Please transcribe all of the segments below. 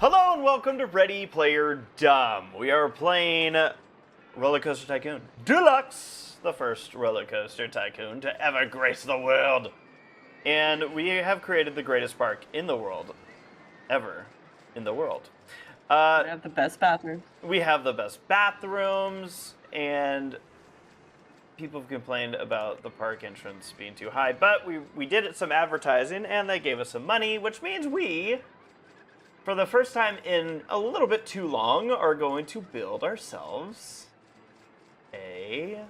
Hello and welcome to Ready Player Dumb. We are playing Roller Coaster Tycoon Deluxe, the first roller coaster tycoon to ever grace the world. And we have created the greatest park in the world, ever in the world. We have the best bathroom. We have the best bathrooms, and people have complained about the park entrance being too high, but we did some advertising and they gave us some money, which means we, for the first time in a little bit too long, are going to build ourselves a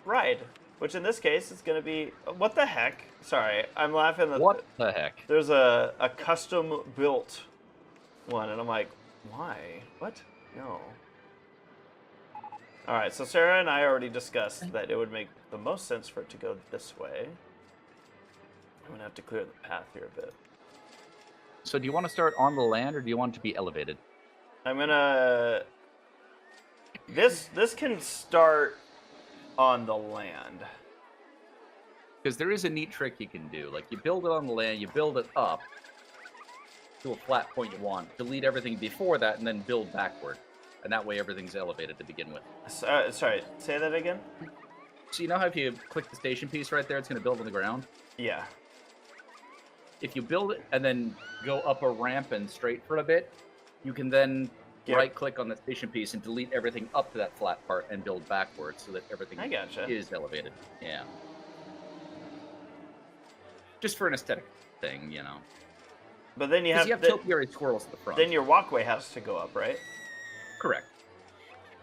ride. Which in this case is going to be... What the heck? Sorry, I'm laughing at... What the heck? There's a custom built one, and I'm like, why? What? No. Alright, so Sarah and I already discussed that it would make the most sense for it to go this way. I'm going to have to clear the path here a bit. So do you want to start on the land, or do you want it to be elevated? I'm gonna... This can start on the land. Because there is a neat trick you can do. Like, you build it on the land, you build it up to a flat point you want, delete everything before that, and then build backward. And that way everything's elevated to begin with. Sorry, say that again? So you know how if you click the station piece right there, it's going to build on the ground? Yeah. If you build it and then go up a ramp and straight for a bit, you can then right-click on the station piece and delete everything up to that flat part and build backwards so that everything is elevated. Yeah. Just for an aesthetic thing, you know. But then you have topiary squirrels at the front. Then your walkway has to go up, right? Correct.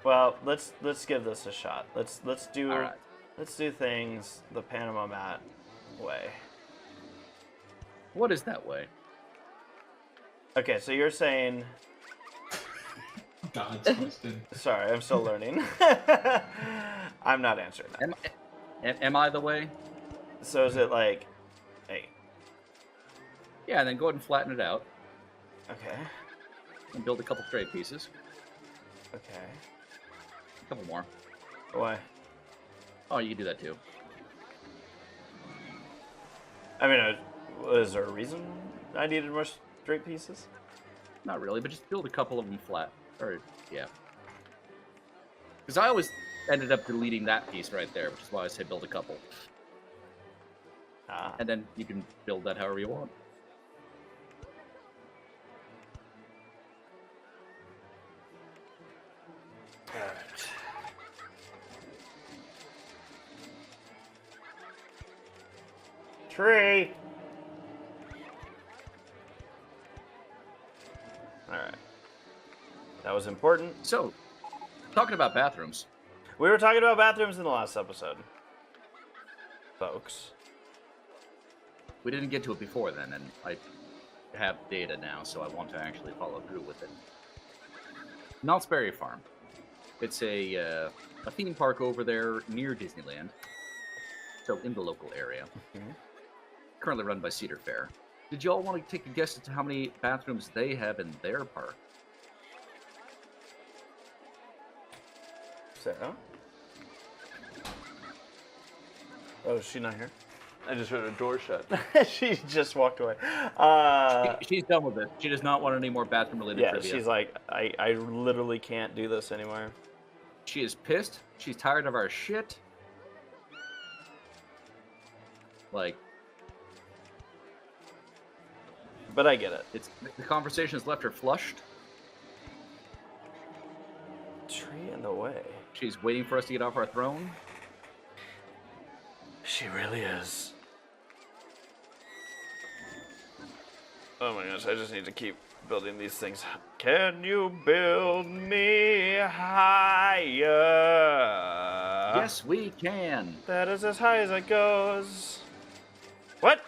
Well, let's give this a shot. Let's do All right. Let's do things the Panama Mat way. What is that way? Okay, so you're saying... God's question. Sorry, I'm still learning. I'm not answering that. Am I the way? So is it like... Hey. Yeah, and then go ahead and flatten it out. Okay. And build a couple straight pieces. Okay. A couple more. Why? Oh, you can do that too. I mean, is there a reason I needed more straight pieces? Not really, but just build a couple of them flat. Or, yeah. Because I always ended up deleting that piece right there, which is why I say build a couple. Ah. And then you can build that however you want. Alright. Tree! Alright. That was important. So, talking about bathrooms. We were talking about bathrooms in the last episode. Folks. We didn't get to it before then, and I have data now, so I want to actually follow through with it. Knott's Berry Farm. It's a theme park over there near Disneyland. So, in the local area. Mm-hmm. Currently run by Cedar Fair. Did you all want to take a guess as to how many bathrooms they have in their park? Sarah? Oh, is she not here? I just heard a door shut. She just walked away. She's done with it. She does not want any more bathroom-related trivia. She's like, I literally can't do this anymore. She is pissed. She's tired of our shit. Like... But I get it. The conversation has left her flushed. Tree in the way. She's waiting for us to get off our throne. She really is. Oh my gosh, I just need to keep building these things. Can you build me higher? Yes, we can. That is as high as it goes. What?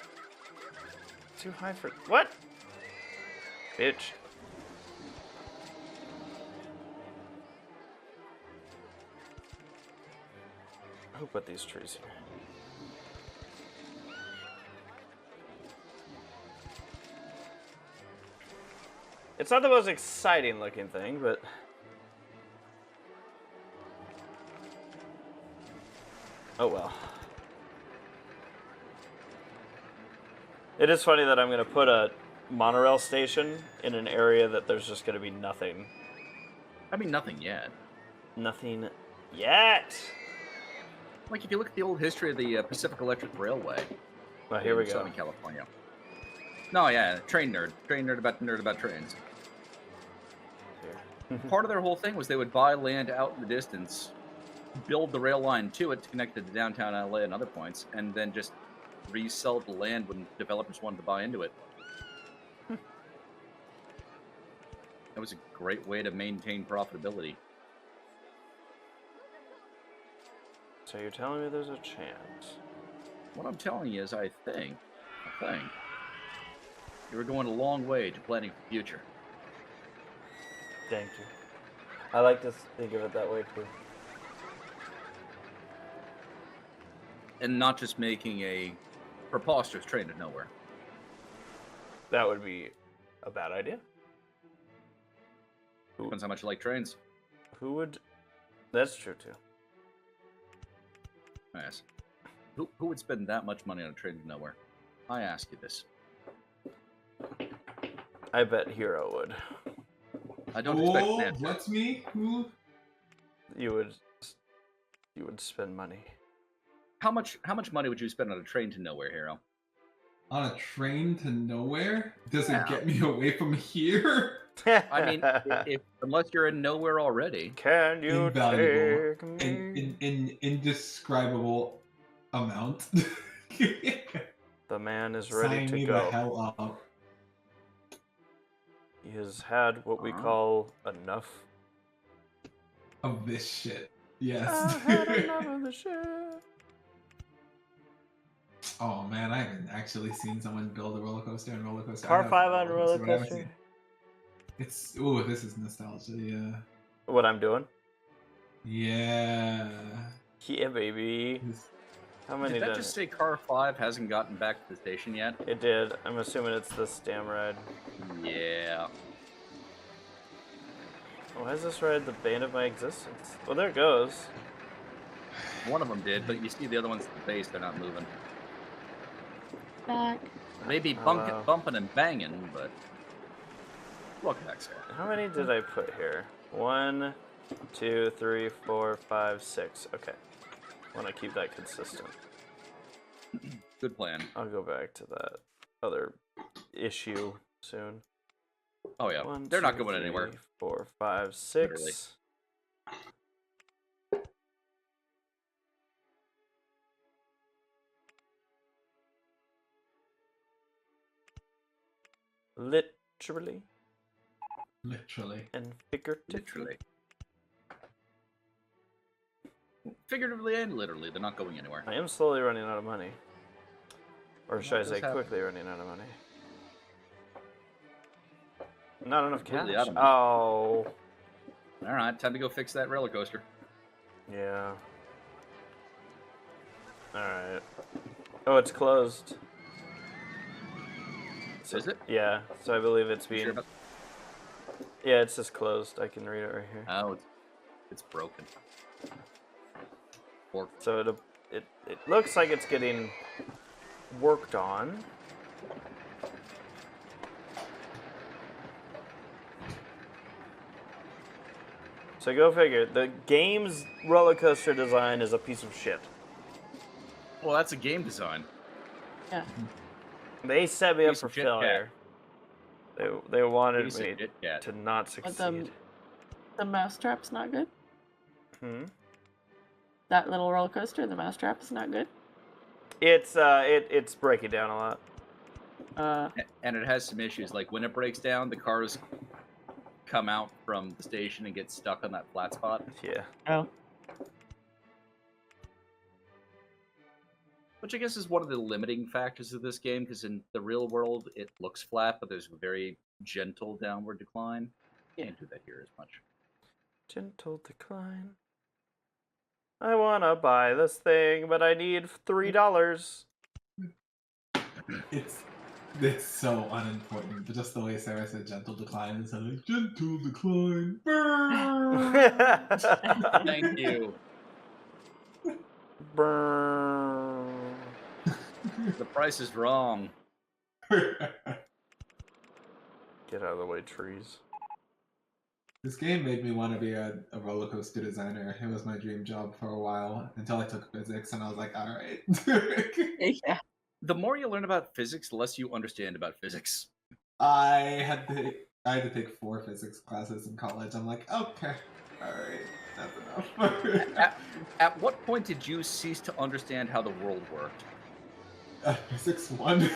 Too high for... What? Bitch. Who put these trees here? It's not the most exciting looking thing, but... Oh well. It is funny that I'm going to put a monorail station in an area that there's just going to be nothing. I mean, nothing yet. Nothing yet. Like, if you look at the old history of the Pacific Electric Railway Well, here we in go. Southern California. No, yeah, train nerd about trains. Part of their whole thing was they would buy land out in the distance, build the rail line to it to connect it to downtown LA and other points, and then just resell the land when developers wanted to buy into it. That was a great way to maintain profitability. So you're telling me there's a chance? What I'm telling you is, I think you were going a long way to planning for the future. Thank you. I like to think of it that way too. And not just making a preposterous train to nowhere. That would be a bad idea. Depends how much you like trains. Who would? That's true too. Yes. Who would spend that much money on a train to nowhere? I ask you this. I bet Hero would. I don't expect Oh, that. what's me? Who? You would spend money. How much money would you spend on a train to nowhere, Hero? On a train to nowhere? Does Yeah. it get me away from here? I mean, unless you're in nowhere already. Can you Invaluable. take me? In indescribable amount. The man is ready Sign to me the go. hell up. He has had what we call enough. Of this shit. Yes. I've had enough of the shit. Oh man, I haven't actually seen someone build a roller coaster and roller coaster. Par I have 5 a on roller but I haven't coaster. seen- It's this is nostalgia. Yeah. What I'm doing? Yeah. Yeah, baby. How many Did that did just say Car 5 hasn't gotten back to the station yet? it did? I'm assuming it's this damn ride. Yeah. Why is this ride the bane of my existence? Well, there it goes. One of them did, but you see the other ones at the base, they're not moving. Back. Maybe Hello. bumping and banging, but look at that guy. How many did I put here? 1, 2, 3, 4, 5, 6. Okay. I want to keep that consistent. Good plan. I'll go back to that other issue soon. Oh yeah, 1, they're not 2, going 3, anywhere. 4, 5, 6. Literally. Literally Literally. and figuratively. Literally. Figuratively and literally, they're not going anywhere. I am slowly running out of money. Or should I does say happen. quickly running out of money? Not enough cash. Completely out of money. Oh. All right, time to go fix that roller coaster. Yeah. Alright. Oh, it's closed. Is it? Yeah, so I believe it's You being... sure about- Yeah, it's just closed. I can read it right here. Oh, it's broken. Or So it looks like it's getting worked on. So go figure. The game's roller coaster design is a piece of shit. well, that's a game design. Yeah. They set me up Piece for of shit failure. They wanted Piece of me shit cat. to not But succeed. the mousetrap's not good. Hmm? That little roller coaster, the mousetrap is not good. It's breaking down a lot. And it has some issues. Like when it breaks down, the cars come out from the station and get stuck on that flat spot. Yeah. Oh. Which I guess is one of the limiting factors of this game, because in the real world it looks flat, but there's a very gentle downward decline. Can't do that here as much. Gentle decline. I wanna buy this thing, but I need $3. It's so unimportant, but just the way Sarah said gentle decline is like gentle decline. Brrr. Thank you. Burn. The price is wrong. Get out of the way, trees. This game made me want to be a roller coaster designer. It was my dream job for a while until I took physics, and I was like, all right. Yeah. The more you learn about physics, the less you understand about physics. I had to take 4 physics classes in college. I'm like, okay, all right, that's enough. At what point did you cease to understand how the world worked? Physics 1.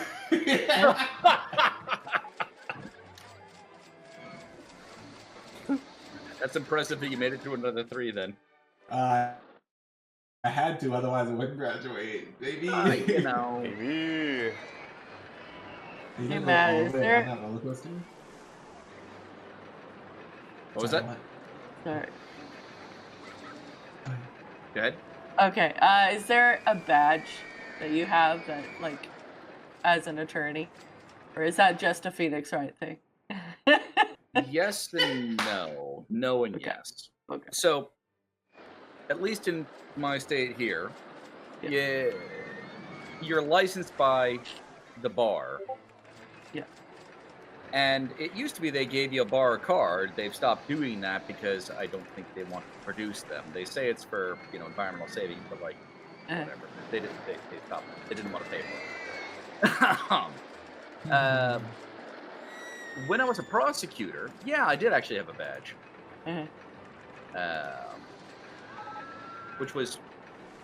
That's impressive that you made it through another 3 then. I had to, otherwise I wouldn't graduate. Baby. You know. Maybe. You Hey, go Matt, all is the way there- on that roller coaster? What was Sorry, that? Sorry. Go ahead. Okay. Is there a badge that you have that, like, as an attorney, or is that just a Phoenix Wright thing? Yes and no. No and Okay. yes. Okay. So, at least in my state here, yeah, you're licensed by the bar. Yeah. And it used to be they gave you a bar card. They've stopped doing that because I don't think they want to produce them. They say it's for, environmental savings, but like, whatever. They stopped. They didn't want to pay for it. When I was a prosecutor, yeah, I did actually have a badge. Which was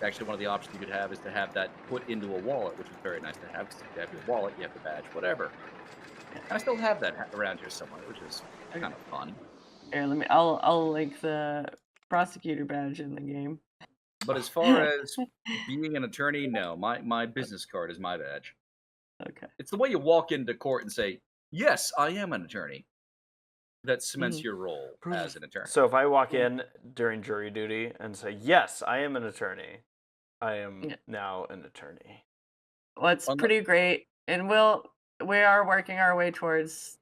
actually one of the options you could have is to have that put into a wallet, which was very nice to have. Because if you have your wallet, you have the badge, whatever. And I still have that around here somewhere, which is kind of fun. Here, I'll link the prosecutor badge in the game. But as far as being an attorney, no. My business card is my badge. Okay. It's the way you walk into court and say, yes, I am an attorney. That cements your role as an attorney. So if I walk in during jury duty and say, yes, I am an attorney, I am now an attorney. Well, it's pretty great, and we are working our way towards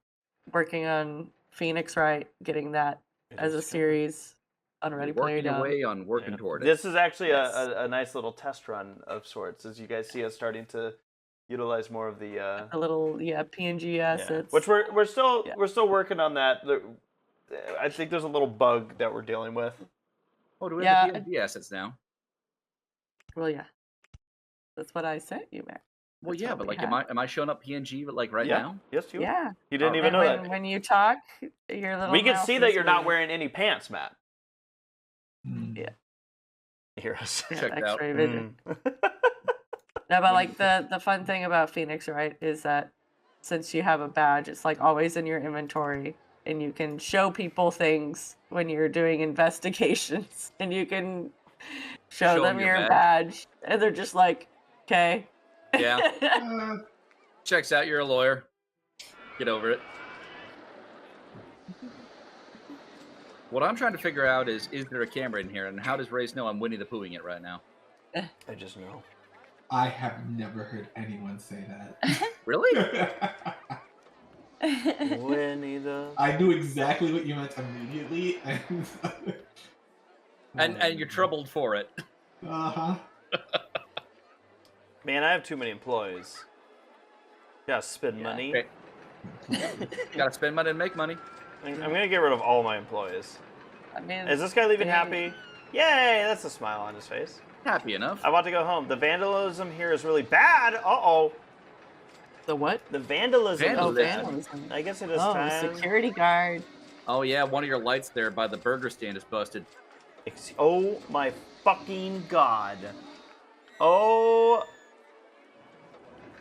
working on Phoenix Wright, getting that as a series on Ready Player Working Down. away on working toward it. This is actually a nice little test run of sorts, as you guys see us starting to utilize more of the A little PNG assets. which we're still working on that. I think there's a little bug that we're dealing with. Oh, do we have the PNG assets now? Well, yeah, that's what I sent you, Mac. Well, That's yeah, what but we like, have. am I showing up PNG like right Yeah. now? Yes, you. Yeah. You didn't even And know that. when you talk, your little. We can mouth see that is you're not moving. wearing any pants, Matt. Yeah. Heroes. Checked out. X-ray vision. No, but like the fun thing about Phoenix, right, is that since you have a badge, it's like always in your inventory, and you can show people things when you're doing investigations, and you can show them your badge, and they're just like, okay. Yeah. Checks out. You're a lawyer. Get over it. What I'm trying to figure out is there a camera in here, and how does Race know I'm Winnie the Poohing it right now? I just know. I have never heard anyone say that. Really? Winnie the. I knew exactly what you meant immediately, and you're troubled for it. Uh-huh. Man, I have too many employees. Gotta spend money. Okay. Gotta spend money and make money. I'm gonna get rid of all my employees. I mean, Is this guy leaving happy? Yay! That's a smile on his face. Happy enough. I want to go home. The vandalism here is really bad. Uh-oh. the what? The vandalism. Vandalism. is bad. Vandalism. I guess it is Oh, time. security guard. Oh yeah, one of your lights there by the burger stand is busted. Oh my fucking god. Oh.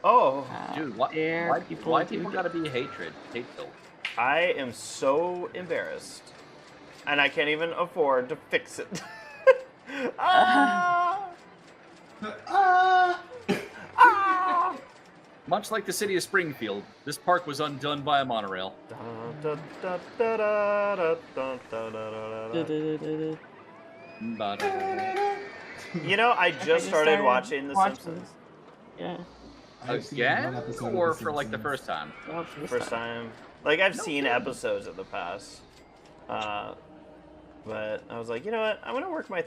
Oh. Dude, dare why people do people that? gotta be hate-filled? I am so embarrassed. And I can't even afford to fix it. Ah! Ah! Much like the city of Springfield, this park was undone by a monorail. You know, I just started watching The Simpsons. Yeah. I've seen one Again? episode of Or The for like the Simpsons. first time? Oh, First time. Like, I've seen episodes in the past. But I was like, you know what? I'm going to work my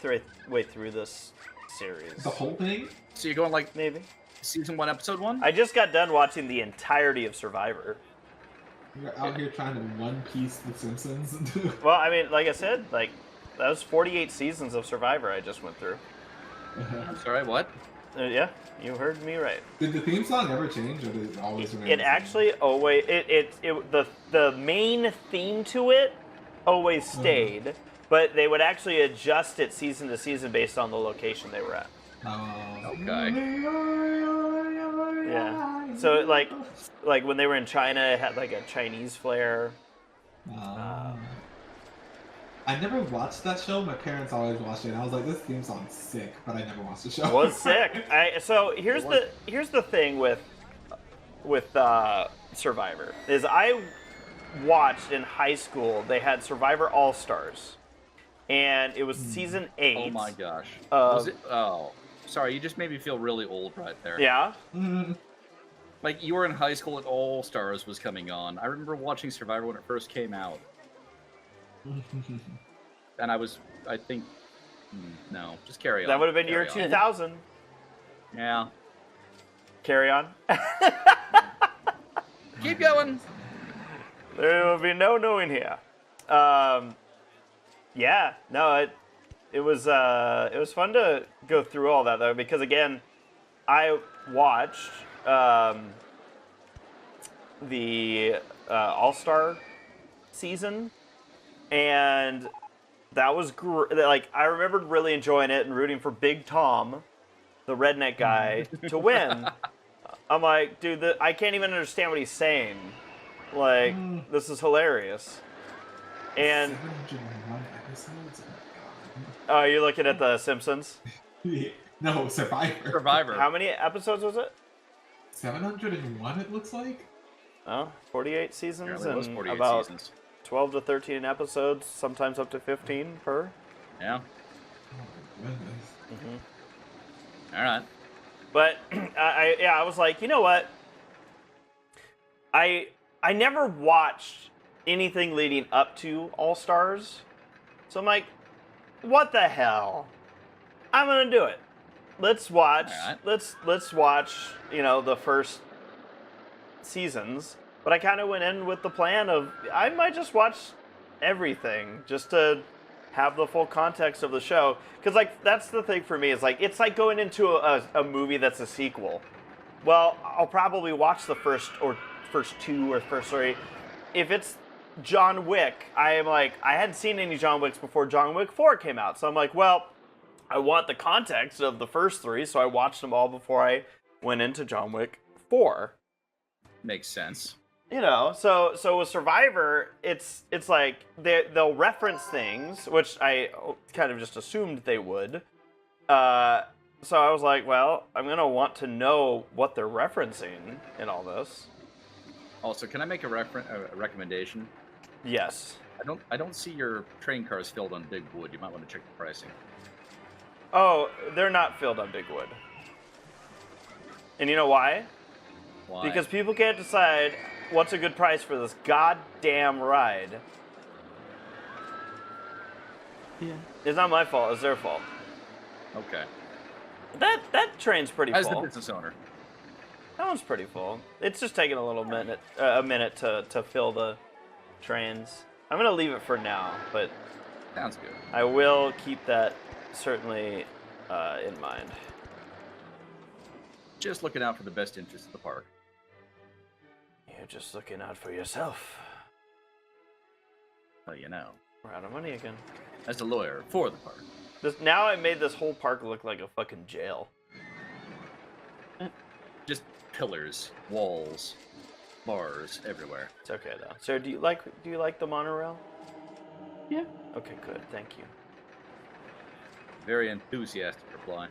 way through this series. The whole thing? So you're going like Maybe. season 1, episode 1? I just got done watching the entirety of Survivor. You're out here trying to One Piece The Simpsons. Well, I mean, like I said, like that was 48 seasons of Survivor I just went through. I'm sorry, what? Yeah, you heard me right. Did the theme song ever change, or did it always remain? It the same? actually always the main theme to it always stayed, but they would actually adjust it season to season based on the location they were at. Okay. Yeah. So like when they were in China, it had like a Chinese flair. I never watched that show. My parents always watched it. And I was like, this theme song's sick, but I never watched the show. Was sick. So here's the thing with Survivor is I watched in high school. They had Survivor All Stars, and it was season 8. Oh my gosh. Was it? Oh, sorry. You just made me feel really old right there. Yeah. Like you were in high school and All Stars was coming on. I remember watching Survivor when it first came out. And I think, no, just carry on. That would have been year Carry on. 2000. Yeah. Carry on. Keep going. There will be no knowing here. Yeah, no, it was fun to go through all that though, because again, I watched the All-Star season, and that was like I remembered really enjoying it and rooting for Big Tom, the redneck guy, to win. I'm like, dude, I can't even understand what he's saying. Like, this is hilarious. And 701 episodes? oh, you're looking at The Simpsons? Yeah. No, Survivor. Survivor. How many episodes was it? 701, it looks like? Oh, 48 seasons Apparently it was and 48 about seasons. 12 to 13 episodes, sometimes up to 15 per. Yeah. Oh my goodness. All right. But I was like, you know what? I never watched anything leading up to All Stars, so I'm like, what the hell? I'm gonna do it. Let's watch. All right. Let's watch. You know, the first seasons. But I kind of went in with the plan of I might just watch everything just to have the full context of the show. Because like that's the thing for me is like it's like going into a movie that's a sequel. Well, I'll probably watch the first 2 or first 3. If it's John Wick, I am like I hadn't seen any John Wicks before John Wick 4 came out. So I'm like, well, I want the context of the first 3, so I watched them all before I went into John Wick 4. Makes sense. You know, so with Survivor, it's like they'll reference things, which I kind of just assumed they would. So I was like, well, I'm gonna want to know what they're referencing in all this. Also, can I make a recommendation? Yes. I don't see your train cars filled on Big Wood. You might want to check the pricing. Oh, they're not filled on Big Wood. And you know why? Why? Because people can't decide what's a good price for this goddamn ride. Yeah. It's not my fault, it's their fault. Okay. That train's pretty As the full. business owner. That one's pretty full. It's just taking a minute to fill the trains. I'm gonna leave it for now, but Sounds good. I will keep that certainly in mind. Just looking out for the best interests of the park. You're just looking out for yourself. Well, you know. We're out of money again. As a lawyer for the park. Now I made this whole park look like a fucking jail. Just pillars, walls, bars everywhere. It's okay though. So do you like the monorail? Yeah. Okay, good. Thank you. Very enthusiastic reply.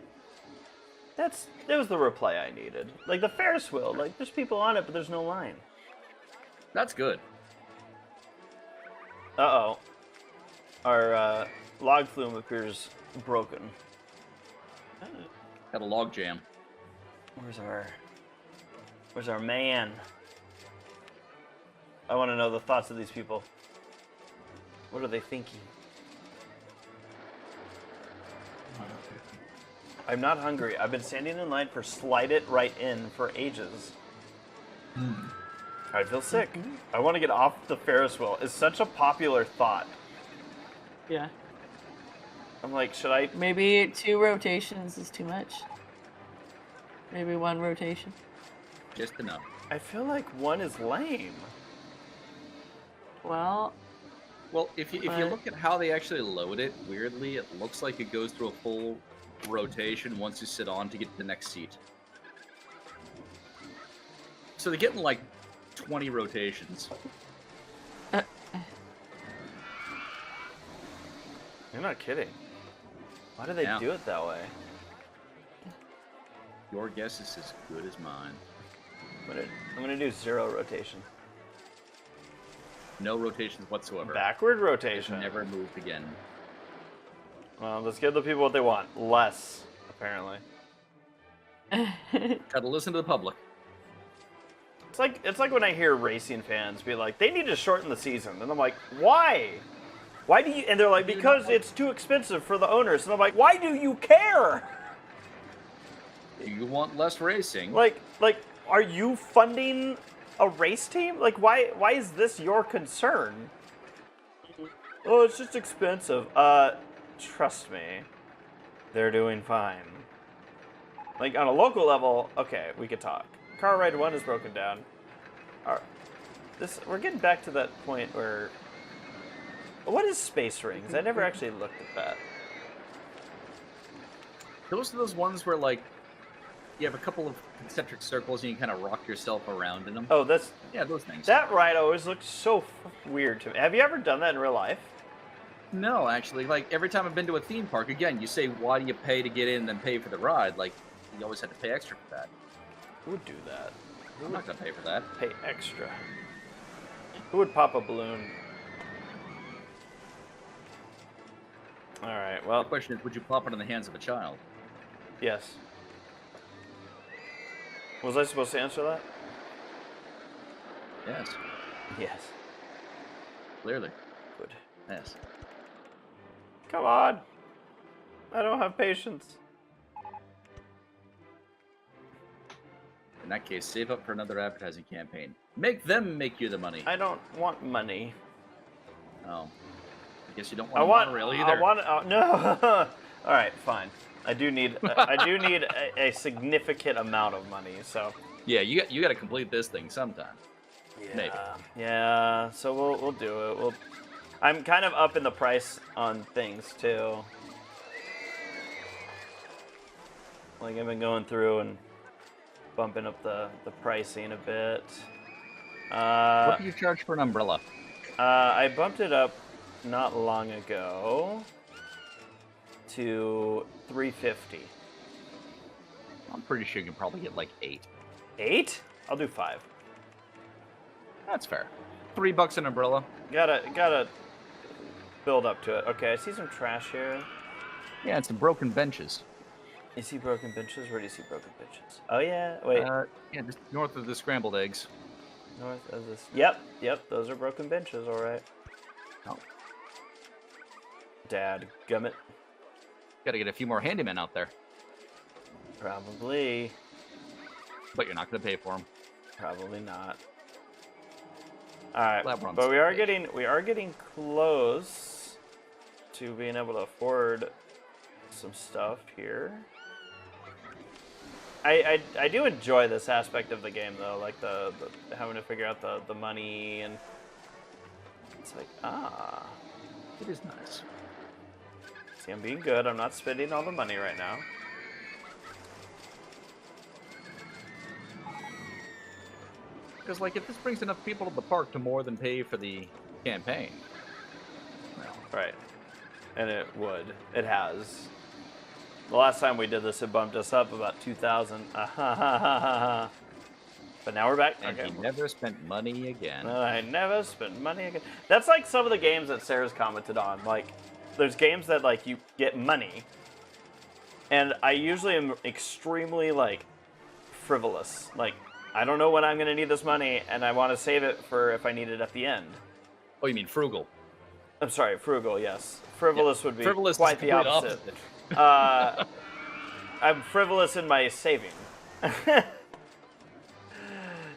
That was the reply I needed. Like the Ferris wheel, like there's people on it, but there's no line. That's good. Uh-oh. Our log flume appears broken. Had a log jam. Where's our man? I want to know the thoughts of these people. What are they thinking? I'm not hungry. I've been standing in line for Slide It Right In for ages. I feel sick. I want to get off the Ferris wheel. It's such a popular thought. Yeah. I'm like, should I? Maybe 2 rotations is too much. Maybe 1 rotation. Just enough. I feel like 1 is lame. Well, If you look at how they actually load it, weirdly, it looks like it goes through a full rotation once you sit on to get to the next seat. So they're getting like 20 rotations. You're not kidding. Why do they do it that way? Your guess is as good as mine. I'm gonna do 0 rotation. No rotations whatsoever. Backward rotation. Never moved again. Well, let's give the people what they want. Less, apparently. Gotta listen to the public. It's like when I hear racing fans be like, they need to shorten the season, and I'm like, why? Why do you? And they're like, because it's too expensive for the owners, and I'm like, why do you care? You want less racing? Like, are you funding a race team? Like, why is this your concern? Oh, it's just expensive. Trust me, they're doing fine. Like on a local level, okay, we could talk. Car Ride 1 is broken down. We're getting back to that point where... What is Space Rings? I never actually looked at that. Those are those ones where, like, you have a couple of concentric circles and you kind of rock yourself around in them. Oh, that's... Yeah, those things. That ride always looks so weird to me. Have you ever done that in real life? No, actually. Like, every time I've been to a theme park, again, you say, why do you pay to get in and then pay for the ride? Like, you always have to pay extra for that. Who would do that? I'm not going to pay for that. Pay extra. Who would pop a balloon? Alright, well... The question is, would you pop it in the hands of a child? Yes. Was I supposed to answer that? Yes. Yes. Clearly. Good. Yes. Come on! I don't have patience. In that case, save up for another advertising campaign. Make them make you the money. I don't want money. Oh. I guess you don't want Monorail either. I want no. All right, fine. I do need a significant amount of money. So. Yeah, you got to complete this thing sometime. Yeah. Maybe. Yeah. So we'll do it. I'm kind of up in the price on things too. Like I've been going through and bumping up the pricing a bit. What do you charge for an umbrella? I bumped it up not long ago to $350. I'm pretty sure you can probably get like 8. 8? I'll do 5. That's fair. $3 an umbrella. Gotta build up to it. Okay, I see some trash here. Yeah, and some broken benches. You see broken benches? Where do you see broken benches? Oh yeah, wait. Yeah, just north of the scrambled eggs. North of this. Yep. Those are broken benches. All right. Oh. Dad gummit. Got to get a few more handymen out there. Probably. But you're not going to pay for them. Probably not. All right, Well, that but we are runs getting close to being able to afford some stuff here. I do enjoy this aspect of the game though, like the having to figure out the money, and it's like It is nice. see, I'm being good. I'm not spending all the money right now. Because, like, if this brings enough people to the park to more than pay for the campaign. Well, Right, and it would. It has. The last time we did this, it bumped us up about 2,000. But now we're back. and Okay. he never spent money again. I never spent money again. That's like some of the games that Sarah's commented on. Like, there's games that like you get money, and I usually am extremely like frivolous. Like, I don't know when I'm gonna need this money, and I want to save it for if I need it at the end. Oh, you mean frugal? I'm sorry, frugal. Yes, frivolous would be Frivolous quite is the complete opposite. I'm frivolous in my saving.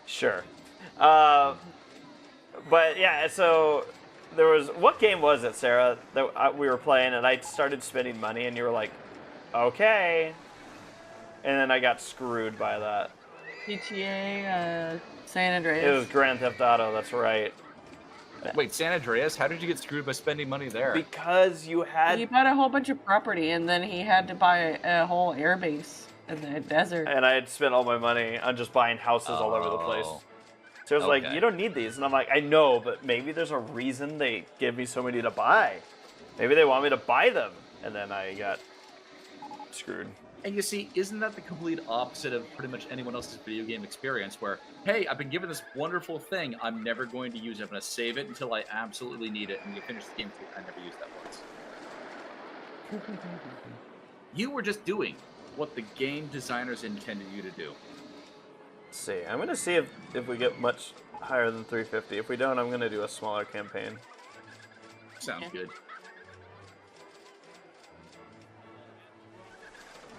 Sure. But yeah, so there was, what game was it, Sarah, that we were playing, and I started spending money, and you were like, okay, and then I got screwed by that. GTA, San Andreas. It was Grand Theft Auto. That's right. Wait, San Andreas? How did you get screwed by spending money there? Because you had, He bought a whole bunch of property, and then he had to buy a whole airbase in the desert. and I had spent all my money on just buying houses all over the place. Oh. So it was like, Okay. you don't need these. And I'm like, I know, but maybe there's a reason they give me so many to buy. Maybe they want me to buy them. And then I got screwed. And you see, isn't that the complete opposite of pretty much anyone else's video game experience where, hey, I've been given this wonderful thing, I'm never going to use it, I'm going to save it until I absolutely need it, and you finish the game, I never used that once. You were just doing what the game designers intended you to do. Let's see. I'm going to see if we get much higher than 350. If we don't, I'm going to do a smaller campaign. Sounds Yeah. good.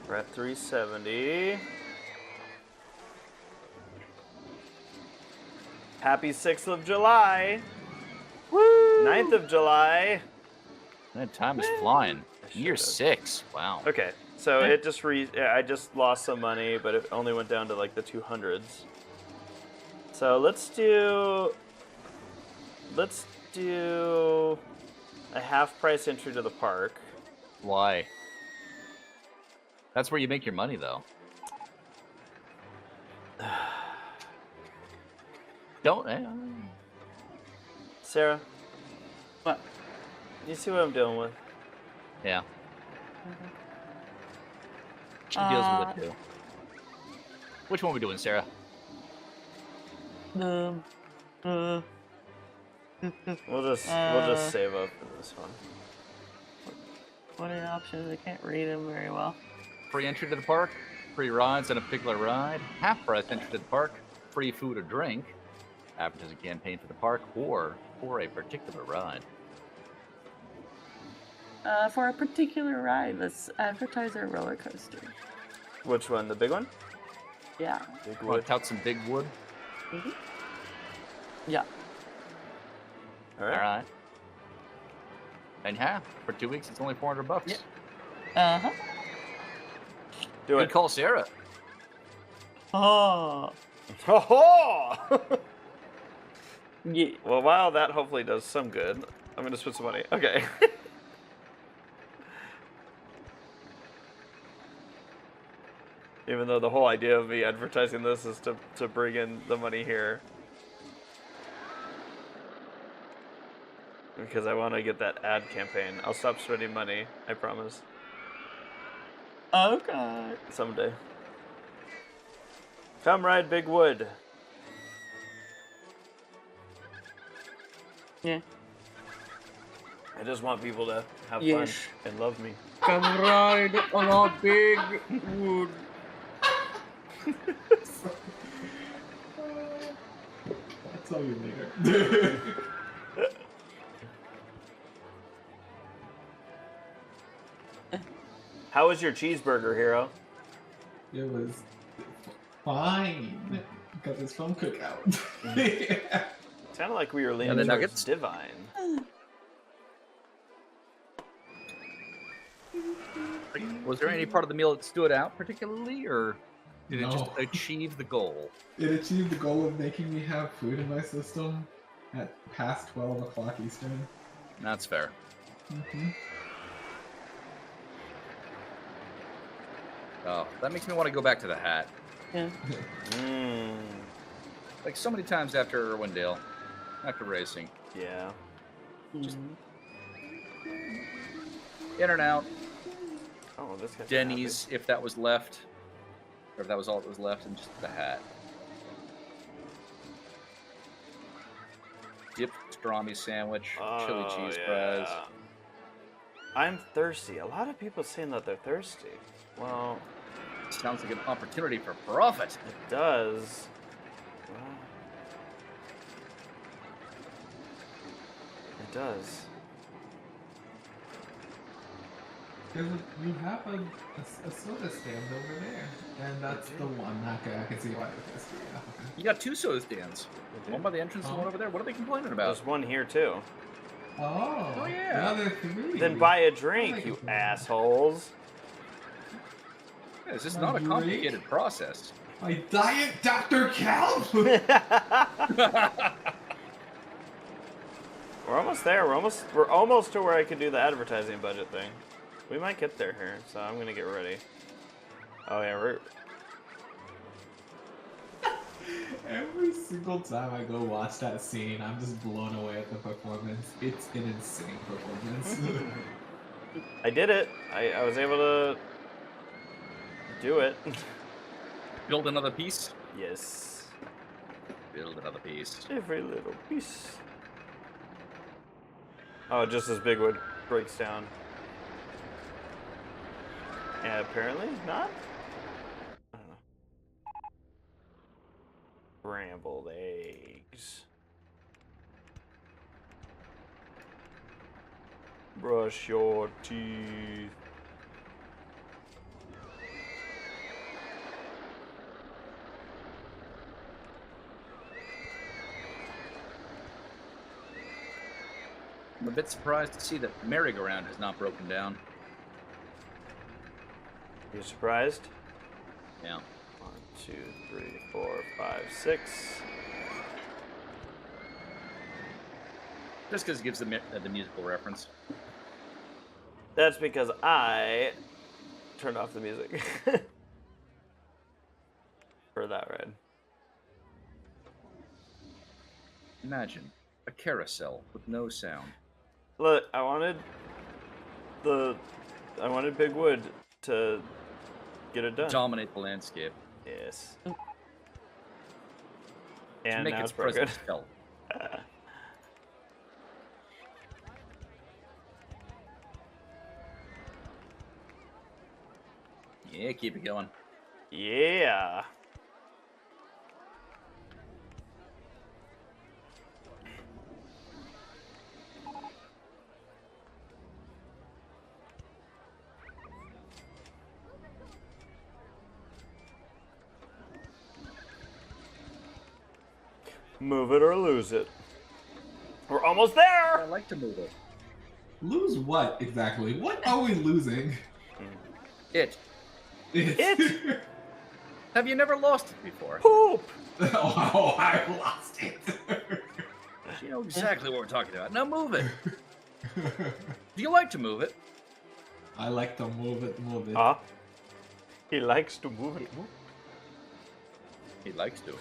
We're at 370. Happy 6th of July. Woo! 9th of July. That time is flying. sure Year does. 6. Wow. Okay, so it just I just lost some money, but it only went down to like the 200s. So let's do a half price entry to the park. Why? That's where you make your money, though. Don't. Sarah, What? you see what I'm dealing with? Yeah. She deals with it too. Which one are we doing, Sarah? We'll just save up for this one. What are the options? I can't read them very well. Free entry to the park, free rides on a particular ride, half price entry to the park, free food or drink, advertising campaign for the park, or for a particular ride. For a particular ride, let's advertise our roller coaster. Which one? The big one? Yeah. Big Want wood. to tout some big wood? Yeah. All All right. right. And yeah, for 2 weeks, it's only $400. Yeah. Uh-huh. Do Good it. call, Sarah. Oh. Ho-ho! Yeah. Well, wow, that hopefully does some good. I'm gonna spend some money. Okay. Even though the whole idea of me advertising this is to bring in the money here. Because I want to get that ad campaign. I'll stop spending money, I promise. Okay. Someday. Come ride Big Wood. Yeah. I just want people to have Yes. fun and love me. Come ride on a big wood. I'll tell you later. How was your cheeseburger, Hero? It was fine because it's from Cookout. Yeah. Sounded like we were leaning And the towards nuggets? divine. Was there any part of the meal that stood out particularly, or did it just No. achieve the goal? It achieved the goal of making me have food in my system at past 12 o'clock Eastern. That's fair. Mm-hmm. Oh, that makes me want to go back to the hat. Yeah. Mmm. Like so many times after Irwindale, after racing. Yeah. Just- Mhm. In and out. Oh, this guy's Denny's, if that was left. Or if that was all that was left, and just the hat. Dipped pastrami sandwich, happy. chili Oh, cheese yeah. fries. I'm thirsty. A lot of people saying that they're thirsty. Well, Sounds like an opportunity for profit. it does. Well, it does. You have a soda stand over there, and that's the one. Okay, I can see why it is. Yeah. You got 2 soda stands. One by the entrance and one over there. What are they complaining about? There's one here too. Oh yeah. Now there are 3. Then buy a drink, you assholes. Yeah, this is not a complicated process. My diet Dr. Kelp! We're almost there. We're almost to where I could do the advertising budget thing. We might get there here, so I'm gonna get ready. Oh yeah, we're. Every single time I go watch that scene, I'm just blown away at the performance. It's an insane performance. I did it. I was able to do it. Build another piece? Yes. Build another piece. Every little piece. Oh, just as Bigwood breaks down. And apparently not? I don't know. Scrambled eggs. Brush your teeth. I'm a bit surprised to see that merry-go-round has not broken down. You surprised? Yeah. 1, 2, 3, 4, 5, 6. Just because it gives the musical reference. That's because I turned off the music for that ride. Imagine a carousel with no sound. Look, I wanted Big Wood to get it done. Dominate the landscape. Yes. To And make now its it's broken. presence felt. Yeah, keep it going. Yeah. Move it or lose it. We're almost I there. like to move it. Lose what exactly? What are we losing? It. It? Have you never lost it before? Poop. Oh, I lost it. You know exactly what we're talking about. Now move it. Do you like to move it? I like to move it, move it. Huh? He likes to move it. He likes to.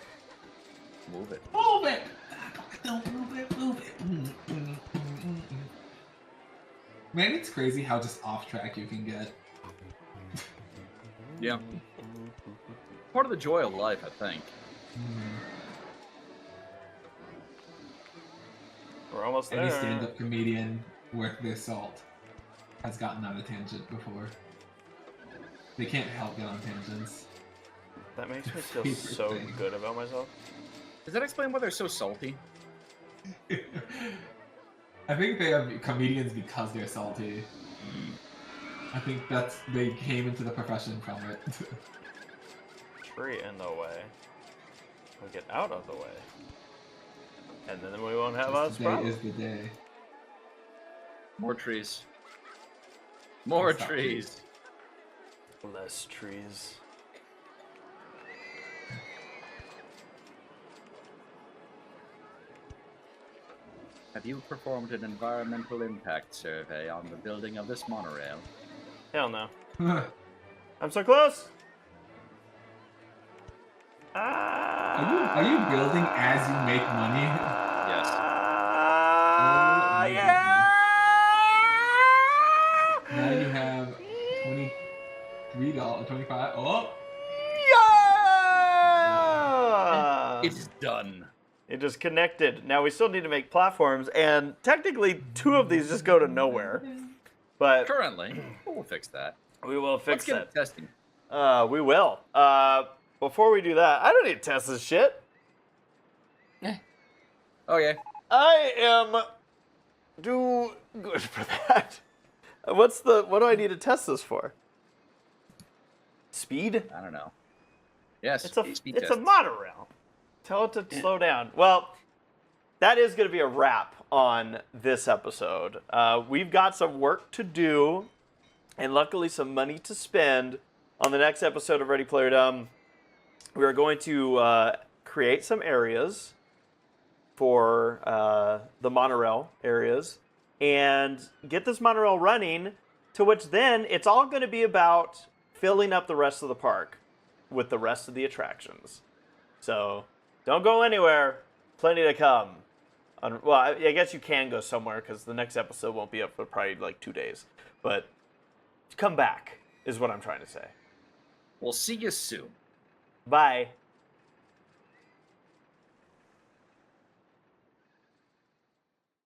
Move it. Move it! Don't move it, move it. Man, it's crazy how just off track you can get. Yeah. Part of the joy of life, I think. We're almost there. Any stand-up comedian worth their salt has gotten on a tangent before. They can't help get on tangents. That makes me feel Favorite so thing. good about myself. Does that explain why they're so salty? I think they are comedians because they're salty. I think they came into the profession from it. Tree in the way. We'll get out of the way. And then we won't have us Today problems. is the day. More trees. More Stop trees. Less trees. Have you performed an environmental impact survey on the building of this monorail? Hell no. I'm so close. Are you building as you make money? Yes. Yeah. Now you have $23, 25. Oh, Yeah. It's done. It just connected. Now we still need to make platforms, and technically 2 of these just go to nowhere. But Currently, we'll fix that. we will Let's fix get that. it testing. We will. Before we do that, I don't need to test this shit. Okay. I am too good for that. What do I need to test this for? Speed? I don't know. Yes, It's a monorail. Tell it to slow down. Well, that is going to be a wrap on this episode. We've got some work to do, and luckily some money to spend on the next episode of Ready Player Dumb. We are going to create some areas for the monorail areas and get this monorail running, to which then it's all going to be about filling up the rest of the park with the rest of the attractions. So don't go anywhere. Plenty to come. Well, I guess you can go somewhere because the next episode won't be up for probably like 2 days. But come back is what I'm trying to say. We'll see you soon. Bye.